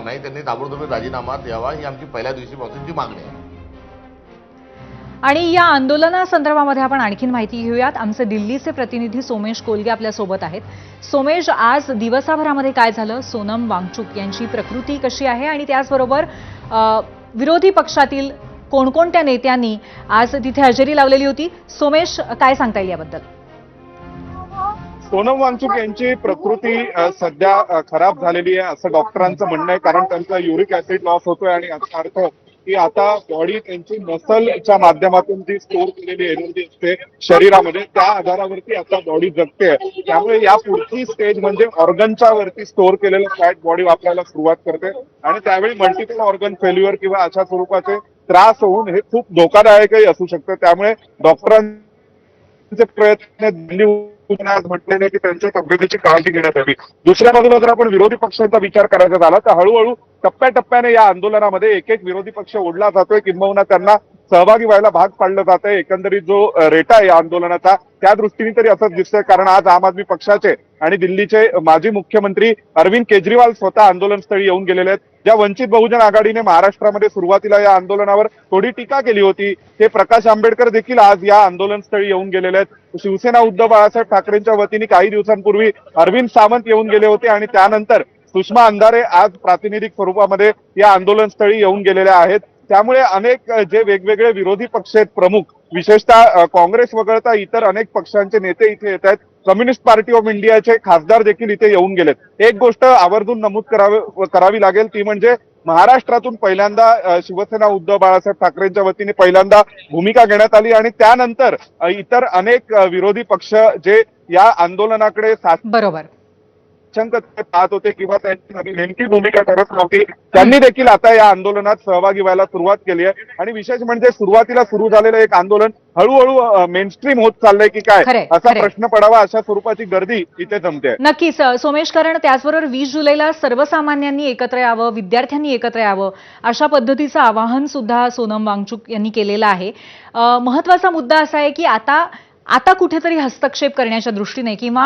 नाही, त्यांनी ताबडतोब राजीनामा द्यावा ही आमची पहिल्या दिवशीपासूनची मागणी आहे. आणि या आंदोलनासंदर्भामध्ये आपण आणखीन माहिती घेऊयात. आमचे दिल्लीचे प्रतिनिधी सोमेश कोलगे आपल्या सोबत आहेत. सोमेश, आज दिवसाभरामध्ये काय झालं? सोनम वांगचुक यांची प्रकृती कशी आहे आणि त्याचबरोबर विरोधी पक्षातील कोणकोणत्या नेत्यांनी आज तिथे हजेरी लावलेली होती? सोमेश, काय सांगता येईल याबद्दल? सोनम वांगचुक यांची प्रकृती सध्या खराब झालेली आहे असं डॉक्टरांचं म्हणणं आहे, कारण त्यांचा युरिक ऍसिड लॉस होतोय आणि याचा अर्थ की आता बॉडी त्यांची मसलच्या माध्यमातून जी स्टोअर केलेली एनर्जी असते शरीरामध्ये त्या आधारावरती आता बॉडी जगते. त्यामुळे या पुढची स्टेज म्हणजे ऑर्गनच्या वरती स्टोअर केलेलं फॅट बॉडी वापरायला सुरुवात करते आणि त्यावेळी मल्टिपल ऑर्गन फेल्युअर किंवा अशा स्वरूपाचे त्रास होऊन हे खूप धोकादायकही असू शकतं. त्यामुळे डॉक्टरांचे प्रयत्न आज म्हटलेले की त्यांच्या तब्येतीची काळजी घेण्यात यावी. दुसऱ्या बाजूला जर आपण विरोधी पक्षांचा विचार करायचा झाला तर हळूहळू टप्प्याटप्प्याने या आंदोलनामध्ये एक एक विरोधी पक्ष ओढला जातोय, किंबहुना त्यांना सहभागी व्हायला भाग पाडलं जातंय. एकंदरीत जो रेटा आहे या आंदोलनाचा त्या दृष्टीने तरी असंच दिसतंय, कारण आज आम आदमी पक्षाचे आणि दिल्लीचे माजी मुख्यमंत्री अरविंद केजरीवाल स्वतः आंदोलनस्थळी येऊन गेलेले आहेत. ज्या वंचित बहुजन आघाडीने महाराष्ट्रामध्ये सुरुवातीला या आंदोलनावर थोडी टीका केली होती, ते प्रकाश आंबेडकर देखील आज या आंदोलनस्थळी येऊन गेलेले आहेत. शिवसेना उद्धव बाळासाहेब ठाकरेंच्या वतीने काही दिवसांपूर्वी अरविंद सावंत येऊन गेले होते आणि त्यानंतर सुषमा अंधारे आज प्रातिनिधिक स्वरूपामध्ये या आंदोलनस्थळी येऊन गेलेल्या आहेत. त्यामुळे अनेक जे वेगवेगळे विरोधी पक्ष आहेत प्रमुख, विशेषतः काँग्रेस वगळता इतर अनेक पक्षांचे नेते इथे येत आहेत. कम्युनिस्ट पार्टी ऑफ इंडियाचे खासदार देखील इथे येऊन गेलेत. एक गोष्ट आवर्जून नमूद करावी लागेल ती म्हणजे महाराष्ट्रातून पहिल्यांदा शिवसेना उद्धव बाळासाहेब ठाकरेंच्या वतीने पहिल्यांदा भूमिका घेण्यात आली आणि त्यानंतर इतर अनेक विरोधी पक्ष जे या आंदोलनाकडे बरोबर पाहत होते किंवा त्यांची नेमकी भूमिका करत नव्हती, त्यांनी देखील आता या आंदोलनात सहभागी व्हायला सुरुवात केली आहे. आणि विशेष म्हणजे सुरुवातीला सुरू झालेलं एक आंदोलन हळूहळू मेनस्ट्रीम होत चाललंय की काय असा प्रश्न पडावा अशा स्वरूपाची गर्दी इथे जमते. नक्कीच सोमेश, कारण त्याचबरोबर 20 जुलैला सर्वसामान्यांनी एकत्र यावं, विद्यार्थ्यांनी एकत्र यावं अशा पद्धतीचं आवाहन सुद्धा सोनम वांगचुक यांनी केलेलं आहे. महत्वाचा मुद्दा असा आहे की आता कुठेतरी हस्तक्षेप करण्याच्या दृष्टीने किंवा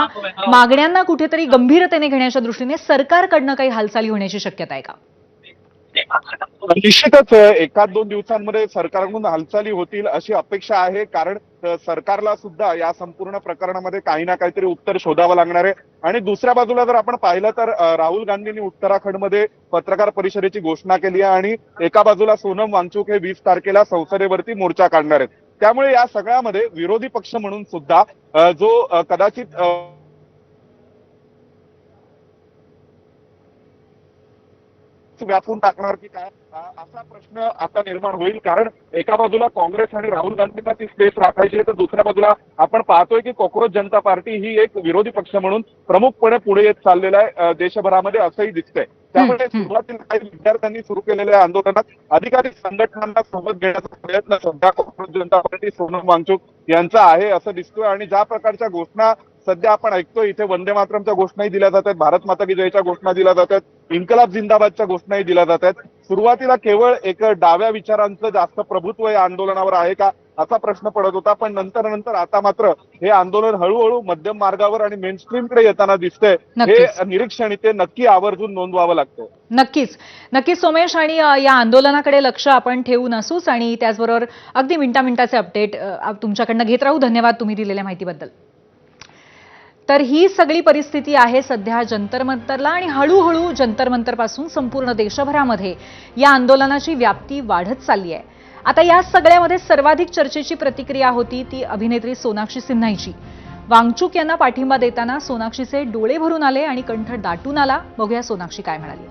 मागण्यांना कुठेतरी गंभीरतेने घेण्याच्या दृष्टीने सरकारकडनं काही हालचाली होण्याची शक्यता आहे का? निश्चितच एखाद दोन दिवसांमध्ये सरकारकडून हालचाली होतील अशी अपेक्षा आहे, कारण सरकारला सुद्धा या संपूर्ण प्रकरणामध्ये काही ना काहीतरी उत्तर शोधावं लागणार आहे. आणि दुसऱ्या बाजूला जर आपण पाहिलं तर राहुल गांधींनी उत्तराखंडमध्ये पत्रकार परिषदेची घोषणा केली आहे आणि एका बाजूला सोनम वांगचुक हे 20 तारखेला संसदेवरती मोर्चा काढणार आहेत. त्यामुळे या सगळ्यामध्ये विरोधी पक्ष म्हणून सुद्धा जो कदाचित व्यापून टाकणार की काय असा प्रश्न आता निर्माण होईल, कारण एका बाजूला काँग्रेस आणि राहुल गांधींना ती स्पेस राखायची आहे तर दुसऱ्या बाजूला आपण पाहतोय की कॉक्रोच जनता पार्टी ही एक विरोधी पक्ष म्हणून प्रमुखपणे पुढे येत चाललेला आहे देशभरामध्ये असंही दिसतंय. त्यामुळे सुरुवातीला काही विद्यार्थ्यांनी सुरू केलेल्या आंदोलनात अधिकाधिक संघटनांना सोबत घेण्याचा प्रयत्न सध्या कॉक्रोच जनता पार्टी सोनम वांगचुक यांचा आहे असं दिसतोय. आणि ज्या प्रकारच्या घोषणा सध्या आपण ऐकतोय, इथे वंदे मातरमच्या घोषणाही दिल्या जातात, भारत माता की जयच्या घोषणा दिल्या जातात, इन्कलाब जिंदाबादच्या घोषणाही दिल्या जातात. सुरुवातीला केवळ एक डाव्या विचारांचं जास्त प्रभुत्व या आंदोलनावर आहे का असा प्रश्न पडत होता, पण नंतर आता मात्र हे आंदोलन हळूहळू मध्यम मार्गावर आणि मेनस्ट्रीमकडे येताना दिसतंय. हे निरीक्षण इथे नक्की आवर्जून नोंदवावं लागतं. नक्कीच सोमेश, आणि या आंदोलनाकडे लक्ष आपण ठेवून असूच आणि त्याचबरोबर अगदी मिनिटाचे अपडेट तुमच्याकडनं घेत राहू. धन्यवाद तुम्ही दिलेल्या माहितीबद्दल. तर ही सगळी परिस्थिती आहे सध्या जंतर मंतरला आणि हळूहळू जंतर मंतरपासून संपूर्ण देशभरामध्ये या आंदोलनाची व्याप्ती वाढत चालली आहे. आता या सगळ्यामध्ये सर्वाधिक चर्चेची प्रतिक्रिया होती ती अभिनेत्री सोनाक्षी सिन्हाची. वांगचुक यांना पाठिंबा देताना सोनाक्षीचे डोळे भरून आले आणि कंठ दाटून आला. बघूया सोनाक्षी काय म्हणाली.